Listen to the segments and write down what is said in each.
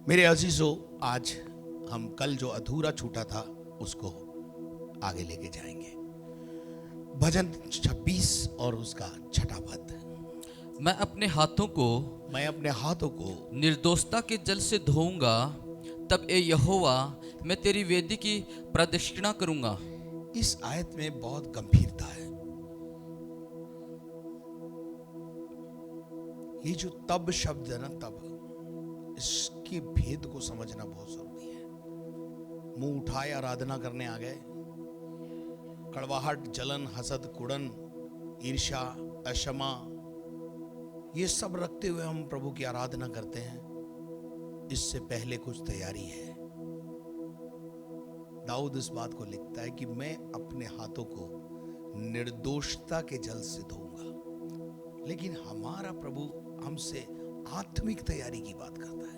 मेरे अजीजों, आज हम कल जो अधूरा छूटा था उसको आगे लेके जाएंगे। भजन 26 और उसका छठा पद। मैं अपने हाथों को मैं अपने हाथों को निर्दोषता के जल से धोऊंगा, तब ए यहोवा मैं तेरी वेदी की प्रदक्षिणा करूंगा। इस आयत में बहुत गंभीरता है। ये जो तब शब्द है ना, तब, इसके भेद को समझना बहुत जरूरी है। मुंह उठाए आराधना करने आ गए, कड़वाहट, जलन, हसद, कुड़न, ईर्ष्या, अक्षमा, ये सब रखते हुए हम प्रभु की आराधना करते हैं। इससे पहले कुछ तैयारी है। दाऊद इस बात को लिखता है कि मैं अपने हाथों को निर्दोषता के जल से धोऊंगा। लेकिन हमारा प्रभु हमसे आत्मिक तैयारी की बात करता है।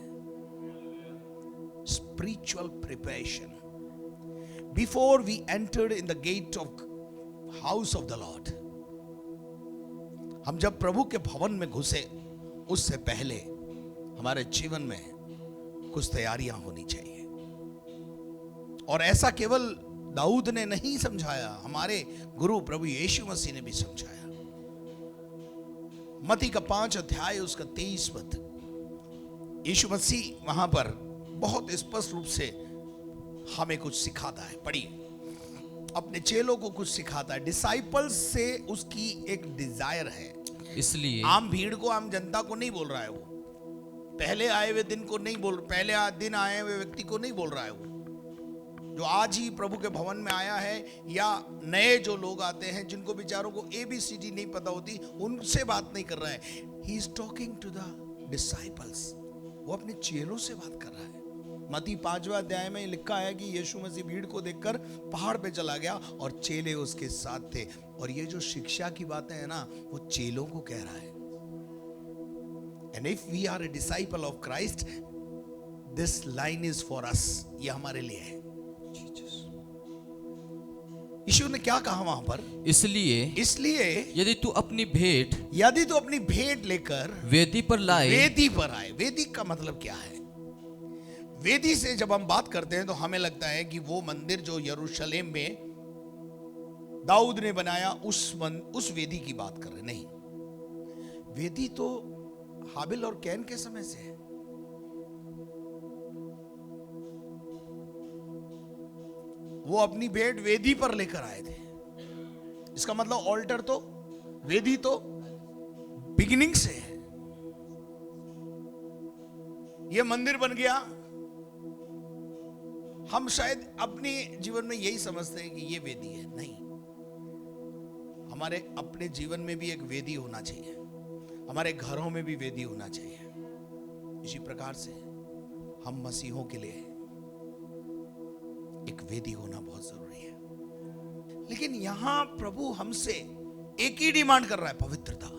Spiritual preparation before we entered in the gate of house of the lord. हम जब प्रभु के भवन में घुसे, उससे पहले हमारे जीवन में कुछ तैयारियां होनी चाहिए। और ऐसा केवल दाऊद ने नहीं समझाया, हमारे गुरु प्रभु यीशु मसीह ने भी समझाया। मत्ती का 5 अध्याय उसका 23 पद, यीशु मसीह वहां पर बहुत स्पष्ट रूप से हमें कुछ सिखाता है। पढ़िए, अपने चेलों को कुछ सिखाता है। डिसाइपल्स से उसकी एक डिजायर है। इसलिए आम भीड़ को, आम जनता को नहीं बोल रहा है वो। पहले आए हुए दिन को नहीं बोल, पहले दिन आए हुए व्यक्ति को नहीं बोल रहा है वो, जो आज ही प्रभु के भवन में आया है, या नए जो लोग आते हैं जिनको बेचारों को ABCD नहीं पता होती, उनसे बात नहीं कर रहा है। He is talking to the disciples. वो अपने चेलों से बात कर रहा है। मत्ती 5वें अध्याय में लिखा है कि यीशु मसीह भीड़ को देखकर पहाड़ पे चला गया और चेले उसके साथ थे। और ये जो शिक्षा की बातें हैं ना, वो चेलों को कह रहा है। And if we are a disciple of Christ, this line is for us. ये हमारे लिए है। यीशु ने क्या कहा वहां पर? इसलिए यदि तू अपनी भेंट यदि तू अपनी भेंट लेकर वेदी पर लाए। वेदी पर आए। वेदी का मतलब क्या है? वेदी से जब हम बात करते हैं तो हमें लगता है कि वो मंदिर जो यरूशलेम में दाऊद ने बनाया, उस वेदी की बात कर रहे। नहीं, वेदी तो हाबिल और कैन के समय से है। वो अपनी भेंट वेदी पर लेकर आए थे। इसका मतलब ऑल्टर तो, वेदी तो बिगिनिंग से है। ये मंदिर बन गया। हम शायद अपने जीवन में यही समझते हैं कि ये वेदी है। नहीं, हमारे अपने जीवन में भी एक वेदी होना चाहिए। हमारे घरों में भी वेदी होना चाहिए। इसी प्रकार से हम मसीहों के लिए एक वेदी होना बहुत जरूरी है। लेकिन यहां प्रभु हमसे एक ही डिमांड कर रहा है, पवित्रता।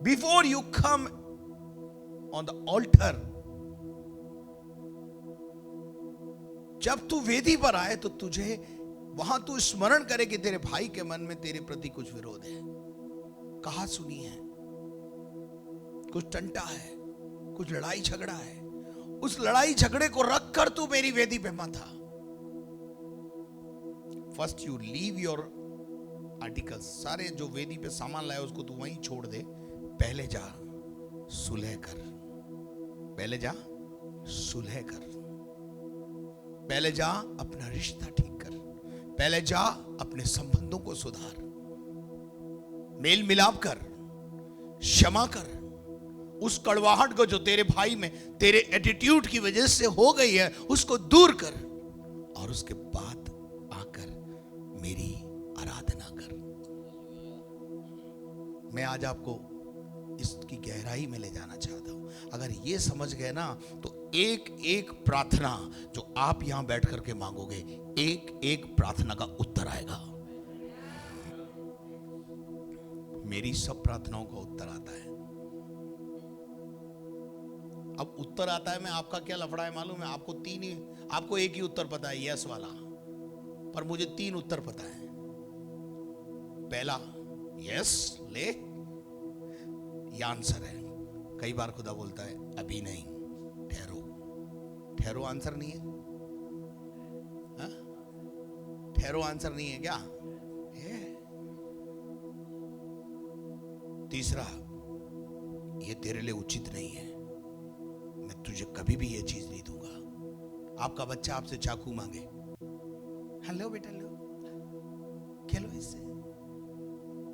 Before you come on the altar, जब तू वेदी पर आए तो तुझे वहां तू स्मरण करे कि तेरे भाई के मन में तेरे प्रति कुछ विरोध है, कहा सुनी है, कुछ टंटा है, कुछ लड़ाई झगड़ा है। उस लड़ाई झगड़े को रख कर तू मेरी वेदी पे मत आ। First you leave your articles, सारे जो वेदी पे सामान लाया उसको तू वहीं छोड़ दे। पहले जा सुलह कर, पहले जा सुलह कर, पहले जा अपना रिश्ता ठीक कर, पहले जा अपने संबंधों को सुधार, मेल मिलाप कर, क्षमा कर। उस कड़वाहट को जो तेरे भाई में तेरे एटीट्यूड की वजह से हो गई है, उसको दूर कर, और उसके बाद आकर मेरी आराधना कर। मैं आज आपको इसकी गहराई में ले जाना चाहता हूं। अगर ये समझ गए ना, तो एक एक प्रार्थना जो आप यहां बैठ करके मांगोगे, एक एक प्रार्थना का उत्तर आएगा। मेरी सब प्रार्थनाओं का उत्तर आता है। अब उत्तर आता है, मैं आपका क्या लफड़ा है मालूम है? आपको एक ही उत्तर पता है, यस वाला, पर मुझे 3 उत्तर पता है। पहला, यस ले, ये आंसर है। कई बार खुदा बोलता है अभी नहीं, ठहरो। ठहरो आंसर नहीं है? हाँ? ठहरो आंसर नहीं है क्या? है। तीसरा, ये तेरे लिए उचित नहीं है, मैं तुझे कभी भी ये चीज नहीं दूंगा। आपका बच्चा आपसे चाकू मांगे, हेलो बेटा लो, खेलो इससे,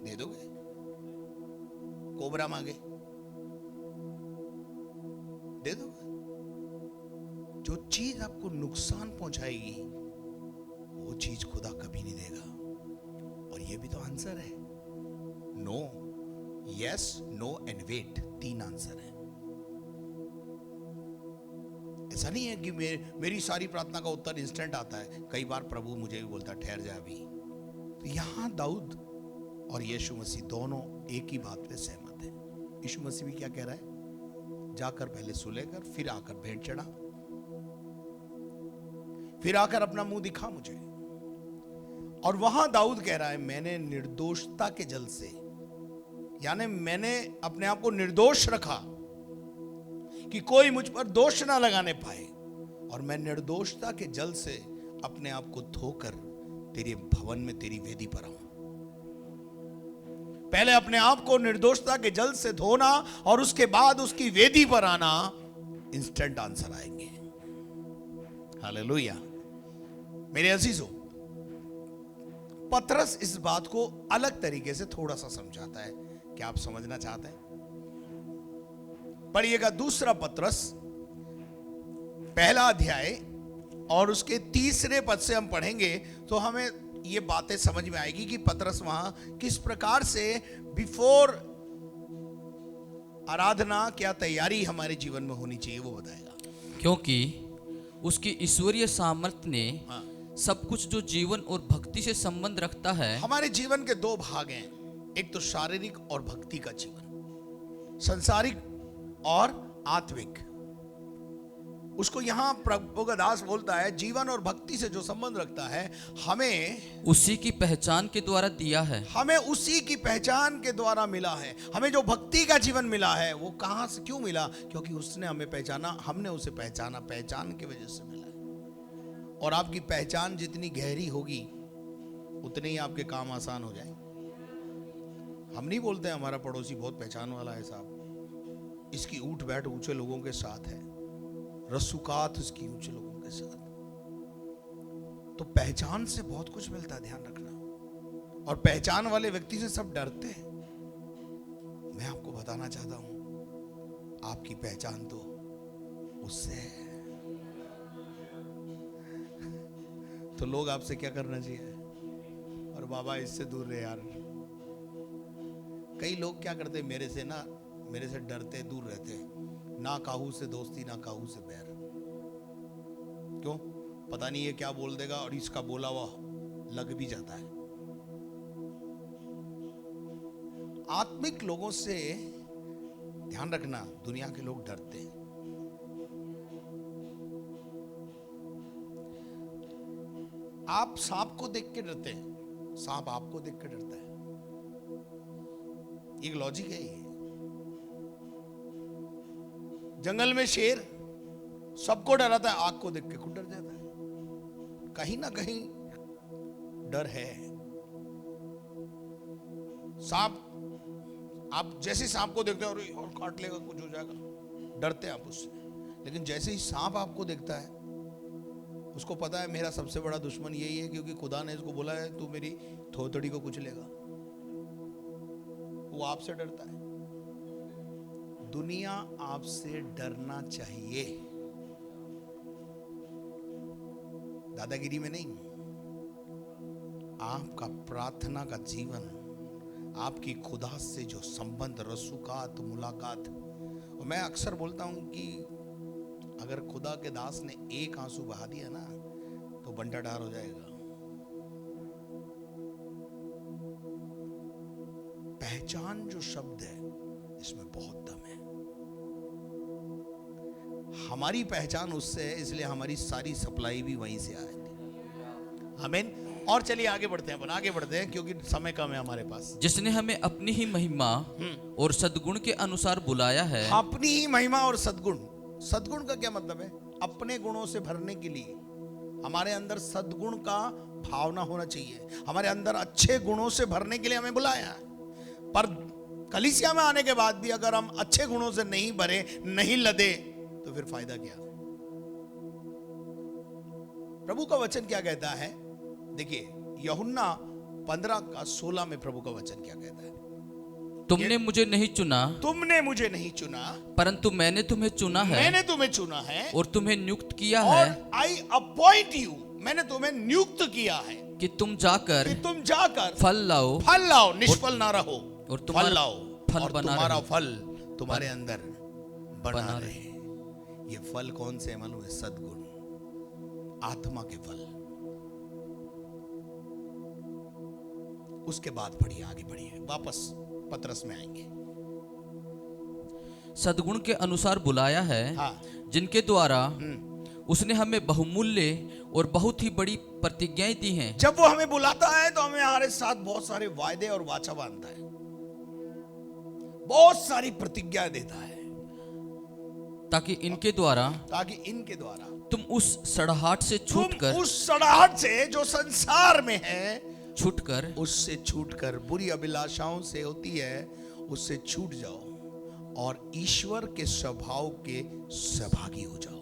दे दोगे? कोबरा मांगे, दे दोगे? जो चीज आपको नुकसान पहुंचाएगी वो चीज खुदा कभी नहीं देगा। और ये भी तो आंसर है, no, yes, no and wait, 3 answer है। ऐसा नहीं है कि मेरी सारी प्रार्थना का उत्तर इंस्टेंट आता है। कई बार प्रभु मुझे भी बोलता ठहर जा अभी। तो यहां दाऊद और यीशु मसीह दोनों एक ही बात पे सहमत है। यीशु मसीह भी क्या कह रहा है? जाकर पहले सुले कर, फिर आकर भेंट चढ़ा, फिर आकर अपना मुंह दिखा मुझे। और वहां दाऊद कह रहा है मैंने निर्दोषता के जल से, यानी मैंने अपने आप को निर्दोष रखा कि कोई मुझ पर दोष ना लगाने पाए, और मैं निर्दोषता के जल से अपने आप को धोकर तेरे भवन में तेरी वेदी पर आऊं। पहले अपने आप को निर्दोषता के जल से धोना और उसके बाद उसकी वेदी पर आना, इंस्टेंट आंसर आएंगे। हालेलुया। मेरे अजीजों, पतरस इस बात को अलग तरीके से थोड़ा सा समझाता है। क्या आप समझना चाहते हैं? पढ़िएगा दूसरा पतरस पहला अध्याय और उसके 3 पद से हम पढ़ेंगे तो हमें ये बातें समझ में आएगी कि पतरस वहां किस प्रकार से बिफोर आराधना क्या तैयारी हमारे जीवन में होनी चाहिए वो बताएगा। क्योंकि उसकी ईश्वरीय सामर्थ्य ने सब कुछ जो जीवन और भक्ति से संबंध रखता है। हमारे जीवन के 2 भाग हैं, एक तो शारीरिक और भक्ति का जीवन, संसारिक और आत्मिक। उसको यहां प्रभु का दास बोलता है जीवन और भक्ति से जो संबंध रखता है हमें उसी की पहचान के द्वारा दिया है। हमें उसी की पहचान के द्वारा मिला है। हमें जो भक्ति का जीवन मिला है वो कहां से क्यों मिला? क्योंकि उसने हमें पहचाना, हमने उसे पहचाना, पहचान की वजह से मिला है। और आपकी पहचान जितनी गहरी होगी उतने ही आपके काम आसान हो जाए। हम नहीं बोलते हमारा पड़ोसी बहुत पहचान वाला है साहब, इसकी उठ बैठ ऊंचे लोगों के साथ है, रसूकात इसकी ऊंचे लोगों के साथ। तो पहचान से बहुत कुछ मिलता है, ध्यान रखना। और पहचान वाले व्यक्ति से सब डरते हैं। मैं आपको बताना चाहता हूं आपकी पहचान तो उससे है। तो लोग आपसे क्या करना चाहिए? और बाबा इससे दूर रहे यार। कई लोग क्या करते, मेरे से डरते, दूर रहते, ना काहू से दोस्ती ना काहू से बैर। क्यों? पता नहीं ये क्या बोल देगा, और इसका बोला हुआ लग भी जाता है। आत्मिक लोगों से ध्यान रखना, दुनिया के लोग डरते हैं। आप सांप को देख के डरते हैं, सांप आपको देख के डरता है। एक लॉजिक है ये। जंगल में शेर सबको डराता है, आग को देख के खुद डर जाता है। कहीं ना कहीं डर है। सांप, आप जैसे सांप को देखते हैं और काट लेगा, कुछ हो जाएगा, डरते हैं आप उससे। लेकिन जैसे ही सांप आपको देखता है, उसको पता है मेरा सबसे बड़ा दुश्मन यही है, क्योंकि खुदा ने इसको बोला है तू मेरी थोतड़ी को कुचलेगा। वो आपसे डरता है। दुनिया आपसे डरना चाहिए, दादागिरी में नहीं। आपका प्रार्थना का जीवन, आपकी खुदा से जो संबंध, रसूकात, मुलाकात। और मैं अक्सर बोलता हूं कि अगर खुदा के दास ने एक आंसू बहा दिया ना तो बंटा डार हो जाएगा। पहचान जो शब्द है इसमें बहुत दम है। हमारी पहचान उससे है, इसलिए हमारी सारी सप्लाई भी वहीं से आती है। आमीन। और चलिए आगे बढ़ते हैं, अपन आगे बढ़ते हैं क्योंकि समय कम है हमारे पास। जिसने हमें अपनी ही महिमा और सद्गुण के अनुसार बुलाया है। अपनी ही महिमा और सद्गुण। सद्गुण का क्या मतलब है? अपने गुणों से भरने के लिए हमारे अंदर सद्गुण का भावना होना चाहिए, हमारे अंदर अच्छे गुणों से भरने के लिए हमें बुलाया है। पर कलीसिया में आने के बाद भी अगर हम अच्छे गुणों से नहीं भरे, नहीं लदे, तो फिर फायदा क्या? प्रभु का वचन क्या कहता है? देखिए यूहन्ना 15:16 में प्रभु का वचन क्या कहता है? तुमने मुझे नहीं चुना, तुमने मुझे नहीं चुना, परंतु मैंने तुम्हें चुना है, मैंने तुम्हें चुना है और तुम्हें नियुक्त किया और है, आई अपॉइंट यू, मैंने तुम्हें नियुक्त किया है कि तुम जाकर फल लाओ, निष्फल ना रहो, और फल तुम्हारा लाओ फल और बना तुम्हारा रहे। फल तुम्हारे अंदर बना बना रहे। ये फल कौन से मालूम है? सद्गुण, आत्मा के फल। उसके बाद पढ़िए, आगे बढ़िए, वापस पतरस में आएंगे। सद्गुण के अनुसार बुलाया है, हाँ। जिनके द्वारा उसने हमें बहुमूल्य और बहुत ही बड़ी प्रतिज्ञाएं दी हैं। जब वो हमें बुलाता है तो हमें हमारे साथ बहुत सारे वायदे और वाचा बांधता है, बहुत सारी प्रतिज्ञा देता है, ताकि इनके द्वारा तुम उस सड़ाहट से छूटकर, उस सड़ाहट से जो संसार में है, उससे छूटकर बुरी अभिलाषाओं से होती है, उससे छूट जाओ और ईश्वर के स्वभाव के सहभागी हो जाओ।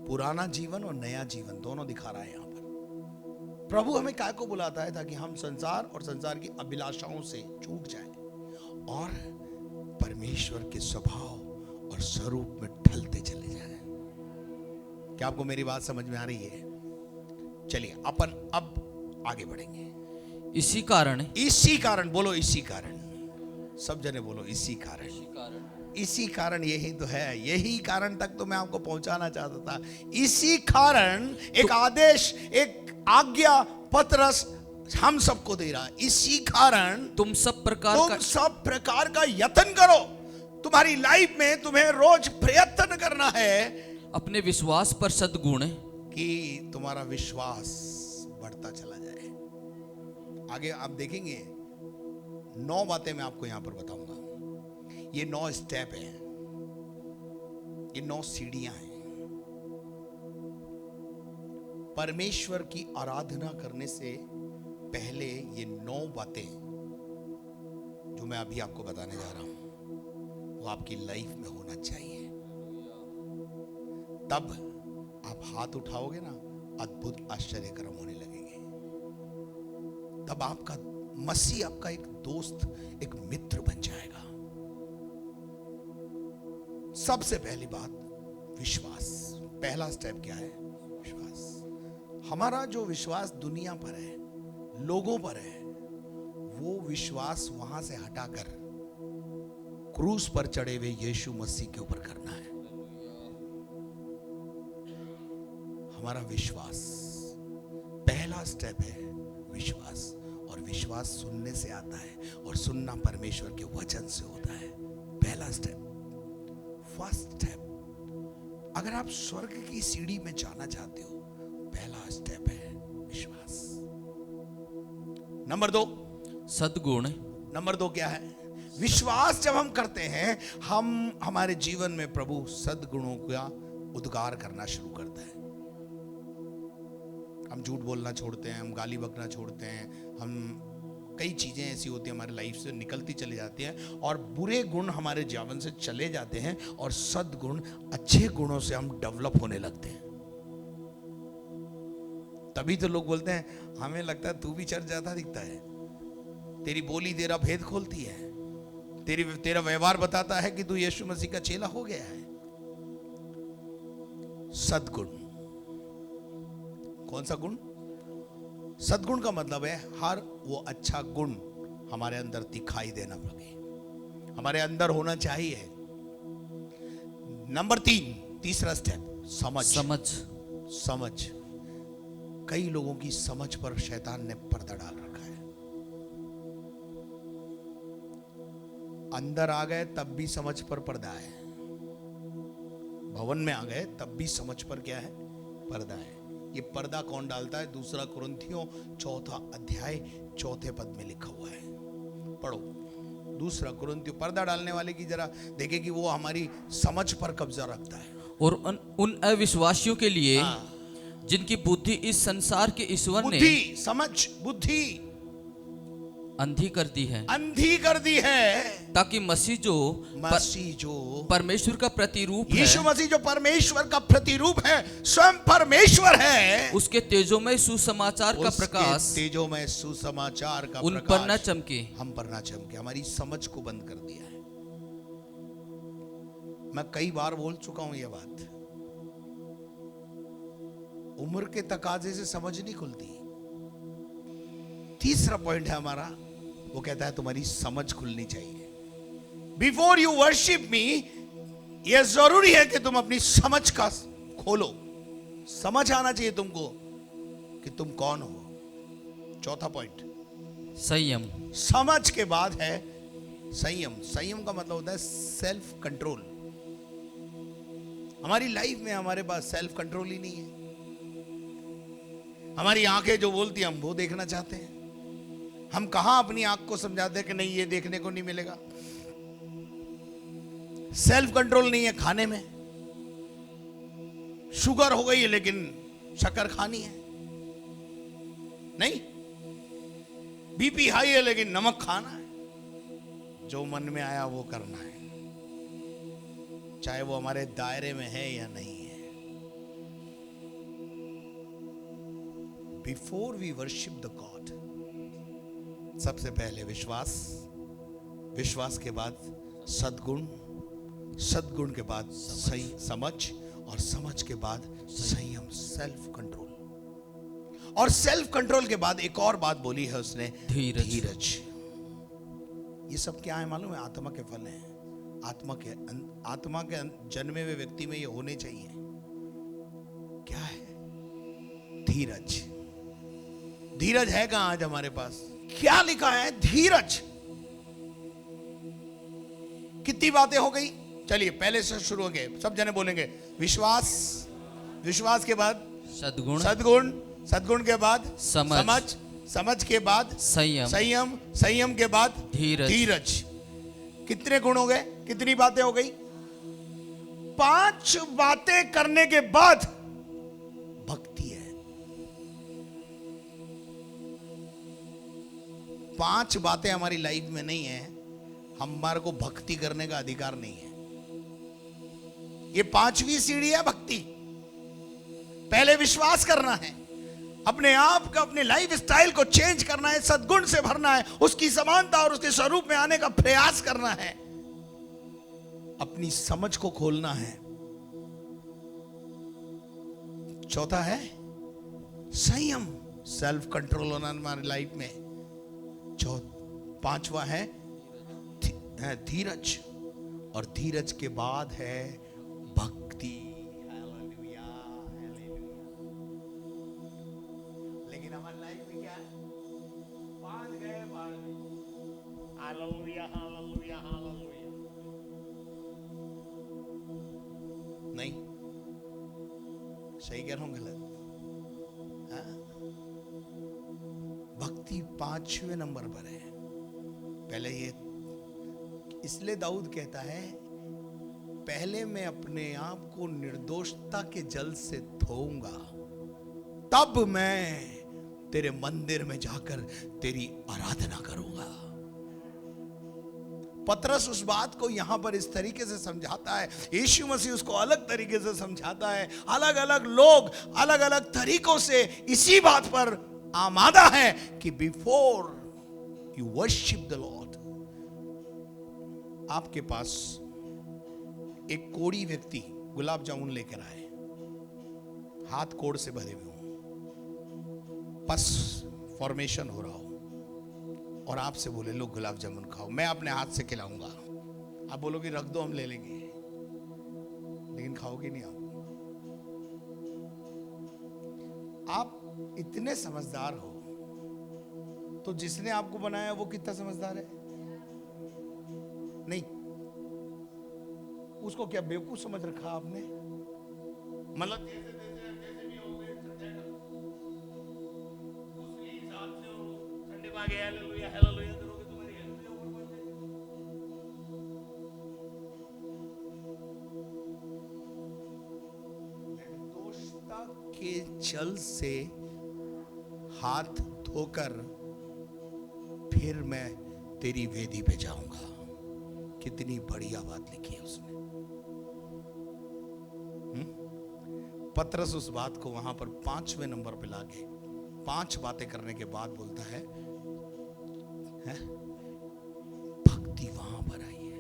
पुराना जीवन और नया जीवन दोनों दिखा रहा है यहां पर। प्रभु हमें काय को बुलाता है? ताकि हम संसार और संसार की अभिलाषाओं से छूट जाएं और परमेश्वर के स्वभाव और स्वरूप में ढलते चले जाएं। क्या आपको मेरी बात समझ में आ रही है? चलिए अपन अब आगे बढ़ेंगे। इसी कारण बोलो, इसी कारण, सब जने बोलो, इसी कारण। यही तो है, यही कारण तक तो मैं आपको पहुंचाना चाहता था। इसी कारण एक आदेश, एक आज्ञा पतरस हम सबको दे रहा है। इसी कारण तुम सब प्रकार का यत्न करो। तुम्हारी लाइफ में तुम्हें रोज प्रयत्न करना है अपने विश्वास पर सद्गुण, कि तुम्हारा विश्वास बढ़ता चला जाए। आगे आप देखेंगे 9 बातें मैं आपको यहां पर बताऊंगा। ये 9 स्टेप है, ये 9 सीढ़ियां हैं। परमेश्वर की आराधना करने से पहले ये 9 बातें जो मैं अभी आपको बताने जा रहा हूं, वो आपकी लाइफ में होना चाहिए। तब आप हाथ उठाओगे ना, अद्भुत आश्चर्य कर्म होने लगेंगे। तब आपका मसीह आपका एक दोस्त, एक मित्र बन जाएगा। सबसे पहली बात विश्वास। पहला स्टेप क्या है? विश्वास। हमारा जो विश्वास दुनिया पर है, लोगों पर है, वो विश्वास वहां से हटाकर क्रूस पर चढ़े हुए यीशु मसीह के ऊपर करना है। हमारा विश्वास पहला स्टेप है, विश्वास। और विश्वास सुनने से आता है और सुनना परमेश्वर के वचन से होता है। पहला स्टेप, फर्स्ट स्टेप। अगर आप स्वर्ग की सीढ़ी में जाना चाहते हो, पहला स्टेप है विश्वास। नंबर 2 सद्गुण। नंबर 2 क्या है? विश्वास जब हम करते हैं, हम हमारे जीवन में प्रभु सद्गुणों का उद्गार करना शुरू करता है। हम झूठ बोलना छोड़ते हैं, हम गाली बकना छोड़ते हैं, हम कई चीजें ऐसी होती हैं हमारी लाइफ से निकलती चली जाती हैं और बुरे गुण हमारे जीवन से चले जाते हैं और सद्गुण, अच्छे गुणों से हम डेवलप होने लगते हैं। तभी तो लोग बोलते हैं, हमें लगता है तू भी चर्च जाता दिखता है, तेरी बोली तेरा भेद खोलती है, तेरा व्यवहार बताता है कि तू यीशु मसीह का चेला हो गया है। सद्गुण। कौन सा गुण? सद्गुण का मतलब है हर वो अच्छा गुण हमारे अंदर दिखाई देना लगे, हमारे अंदर होना चाहिए। नंबर 3, तीसरा स्टेप, समझ। कई लोगों की समझ पर शैतान ने पर्दा डाल रखा है। अंदर आ गए तब भी समझ पर पर्दा है, भवन में आ गए तब भी समझ पर क्या है? पर्दा है। ये पर्दा कौन डालता है? दूसरा कुरिन्थियों 4 अध्याय 4 पद में लिखा हुआ है। पढ़ो दूसरा कुरिन्थियों। पर्दा डालने वाले की जरा देखे कि वो हमारी समझ पर कब्जा रखता है। और उन अविश्वासियों के लिए हाँ। जिनकी बुद्धि इस संसार के ईश्वर ने बुद्धि, समझ, बुद्धि अंधी कर दी है, अंधी कर दी है, ताकि मसीह जो परमेश्वर का प्रतिरूप है, यीशु मसीह जो परमेश्वर का प्रतिरूप है, स्वयं परमेश्वर है, उसके तेजोमय सुसमाचार का प्रकाश तेजोमय सुसमाचार का उन पर न चमके, हम पर न चमके। हमारी समझ को बंद कर दिया है। मैं कई बार बोल चुका हूं यह बात। उम्र के तकाजे से समझ नहीं खुलती। तीसरा पॉइंट है हमारा, वो कहता है तुम्हारी समझ खुलनी चाहिए। बिफोर यू वर्शिप मी, यह जरूरी है कि तुम अपनी समझ का खोलो। समझ आना चाहिए तुमको कि तुम कौन हो। चौथा पॉइंट संयम। समझ के बाद है संयम। संयम का मतलब होता है सेल्फ कंट्रोल। हमारी लाइफ में हमारे पास सेल्फ कंट्रोल ही नहीं है। हमारी आंखें जो बोलती हैं हम वो देखना चाहते हैं। हम कहां अपनी आंख को समझाते हैं कि नहीं ये देखने को नहीं मिलेगा। सेल्फ कंट्रोल नहीं है खाने में। शुगर हो गई है लेकिन शक्कर खानी है नहीं। बीपी हाई है लेकिन नमक खाना है। जो मन में आया वो करना है, चाहे वो हमारे दायरे में है या नहीं है। Before we worship the God, सबसे पहले विश्वास, विश्वास के बाद सद्गुण, सद्गुण के बाद सही समझ, और समझ के बाद संयम, सेल्फ कंट्रोल। और सेल्फ कंट्रोल के बाद एक और बात बोली है उसने, धीरज। धीरज। ये सब क्या है मालूम है? आत्मा के फल हैं। आत्मा के जन्मे हुए व्यक्ति में ये होने चाहिए। क्या है? धीरज। धीरज है कहां आज हमारे पास? क्या लिखा है? धीरज। कितनी बातें हो गई? चलिए पहले से शुरू होंगे, सब जने बोलेंगे विश्वास, विश्वास के बाद सद्गुण, सद्गुण, सद्गुण के बाद समझ, समझ के बाद संयम, संयम, संयम के बाद धीरज। धीरज। कितने गुण हो गए? कितनी बातें हो गई? 5 बातें करने के बाद भक्ति है। 5 बातें हमारी लाइफ में नहीं है, हमारे को भक्ति करने का अधिकार नहीं है। ये 5वीं सीढ़ी है भक्ति। पहले विश्वास करना है, अपने आप का, अपने लाइफ स्टाइल को चेंज करना है, सद्गुण से भरना है, उसकी समानता और उसके स्वरूप में आने का प्रयास करना है, अपनी समझ को खोलना है। चौथा है संयम, सेल्फ कंट्रोल होना हमारी लाइफ में। 5वां है धीरज, और धीरज के बाद है भक्ति। Hallelujah, hallelujah. लेकिन हमारी लाइफ में क्या है? 5 गए बाद में हालेलुया, हालेलुया, हालेलुया। नहीं, सही कह रहा हूं गलत? हाँ? भक्ति 5वें नंबर पर है। पहले ये, इसलिए दाऊद कहता है पहले मैं अपने आप को निर्दोषता के जल से धोऊंगा, तब मैं तेरे मंदिर में जाकर तेरी आराधना करूंगा। पतरस उस बात को यहां पर इस तरीके से समझाता है, यीशु मसीह उसको अलग तरीके से समझाता है। अलग अलग लोग अलग अलग तरीकों से इसी बात पर आमादा है कि before you worship the Lord, आपके पास एक कोढ़ी व्यक्ति गुलाब जामुन लेकर आए, हाथ कोढ़ से भरे हुए हो, पस फॉर्मेशन हो रहा हो, और आपसे बोले लो गुलाब जामुन खाओ, मैं अपने हाथ से खिलाऊंगा। आप बोलोगे रख दो हम ले लेंगे, लेकिन खाओगे नहीं आप इतने समझदार हो तो जिसने आपको बनाया वो कितना समझदार है? नहीं, उसको क्या बेवकूफ समझ रखा आपने? मतलब जैसे भी हो गए आगे हालेलुया हालेलुया करोगे तुम्हारी हालेलुया ऊपर पहुंच जाएगी। निर्दोषता के जल से हाथ धोकर फिर मैं तेरी वेदी पे जाऊंगा। कितनी बढ़िया बात लिखी है उसने। पतरस उस बात को वहां पर 5वें नंबर पे लाके 5 बातें करने के बाद बोलता है, भक्ति वहां पर आई है।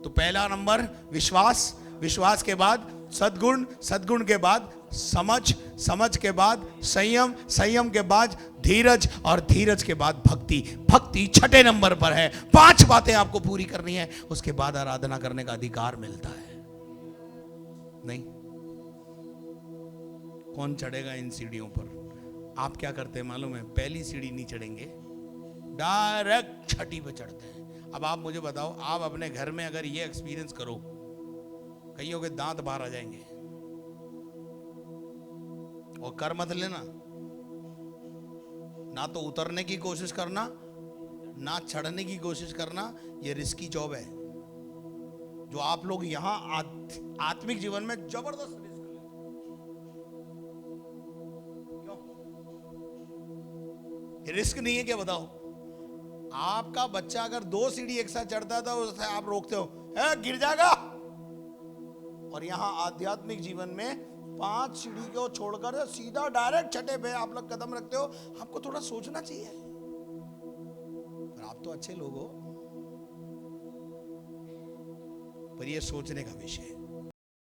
तो पहला नंबर विश्वास, विश्वास के बाद सद्गुण, सद्गुण के बाद समझ, समझ के बाद संयम, संयम के बाद धीरज और धीरज के बाद भक्ति। भक्ति 6ठे नंबर पर है। 5 बातें आपको पूरी करनी है, उसके बाद आराधना करने का अधिकार मिलता है। नहीं, कौन चढ़ेगा इन सीढ़ियों पर? आप क्या करते हैं मालूम है? पहली सीढ़ी नहीं चढ़ेंगे, डायरेक्ट 6ठी पे चढ़ते हैं। अब आप मुझे बताओ, आप अपने घर में अगर ये एक्सपीरियंस करो, कईयों के दांत बाहर आ जाएंगे। और कर मत लेना, ना तो उतरने की कोशिश करना, ना चढ़ने की कोशिश करना। ये रिस्की जॉब है जो आप लोग यहां आत्मिक जीवन में जबरदस्त रिस्क लेते। क्यों? ये रिस्क नहीं है क्या? बताओ। आपका बच्चा अगर 2 सीढ़ी एक साथ चढ़ता था, उसे आप रोकते हो, गिर जाएगा। और यहां आध्यात्मिक जीवन में 5 सीढ़ी को छोड़कर सीधा डायरेक्ट 6ठे पे आप लोग कदम रखते हो। आपको थोड़ा सोचना चाहिए। पर आप तो अच्छे लोग हो, पर ये सोचने का विषय है।